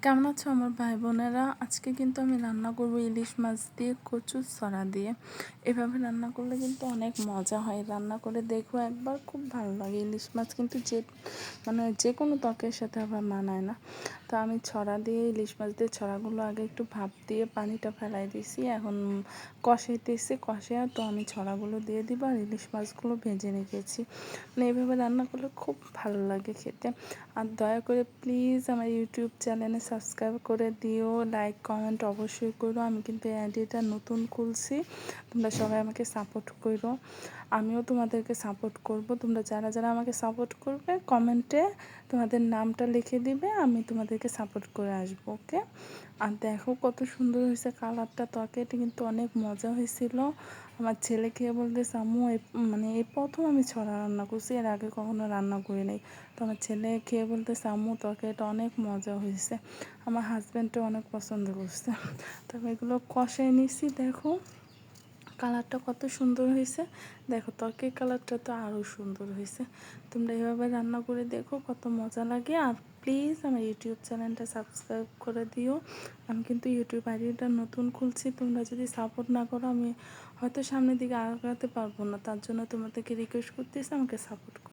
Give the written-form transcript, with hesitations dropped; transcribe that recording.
কেমন আছো আমার ভাই বোনেরা? আজকে কিন্তু আমি রান্না করব ইলিশ মাছ দিয়ে কচুর ছড়া দিয়ে। এভাবে রান্না করলে কিন্তু অনেক মজা হয়। রান্না করে দেখো একবার, খুব ভালো লাগে। ইলিশ মাছ কিন্তু যে কোনো তরকারির সাথে আবার মানায় না। তো আমি ছড়া দিয়ে, ইলিশ মাছ দিয়ে ছড়াগুলো আগে একটু ভাপ দিয়ে পানিটা ফেলাই দিয়েছি। এখন কষাইতেছি, তো আমি ছড়াগুলো দিয়ে দিব আর ইলিশ মাছগুলো ভেজে রেখেছি। মানে এভাবে রান্না করলে খুব ভালো লাগে খেতে। আর দয়া করে প্লিজ আমার ইউটিউব চ্যানেলে সাবস্ক্রাইব করে দিও, লাইক কমেন্ট অবশ্যই করো। আমি কিন্তু আইডিটা নতুন খুলছি, তোমরা সবাই আমাকে সাপোর্ট করো, আমিও তোমাদেরকে সাপোর্ট করব। তোমরা যারা যারা আমাকে সাপোর্ট করবে কমেন্টে তোমাদের নামটা লিখে দিবে, আমি তোমাদেরকে সাপোর্ট করে আসবো, ওকে? আর দেখো কত সুন্দর হয়েছে কালারটা, তরকারিটা কিন্তু অনেক মজা হয়েছিল। আমার ছেলে খেয়ে বলতেছে আম্মু এই প্রথম আমি ছড়া রান্না করছি, এর আগে কখনো রান্না করি নাই। তো আমার ছেলে খেয়ে বলতেছে আম্মু তরকারিটা অনেক মজা হয়েছে। আমার হাজব্যান্ডও অনেক পছন্দ করছে। তবে এগুলো কষাই নিছি, দেখো কালারটা কত সুন্দর হয়েছে। দেখো তরকারির কালারটা তো আরও সুন্দর হয়েছে। তোমরা এভাবে রান্না করে দেখো, কত মজা লাগে। আর প্লিজ আমার ইউটিউব চ্যানেলটা সাবস্ক্রাইব করে দিও। আমি কিন্তু ইউটিউব আইডিটা নতুন খুলছি, তোমরা যদি সাপোর্ট না করো আমি হয়তো সামনের দিকে আগাতে পারবো না। তার জন্য তোমাদেরকে রিকোয়েস্ট করতেছি, আমাকে সাপোর্ট করো।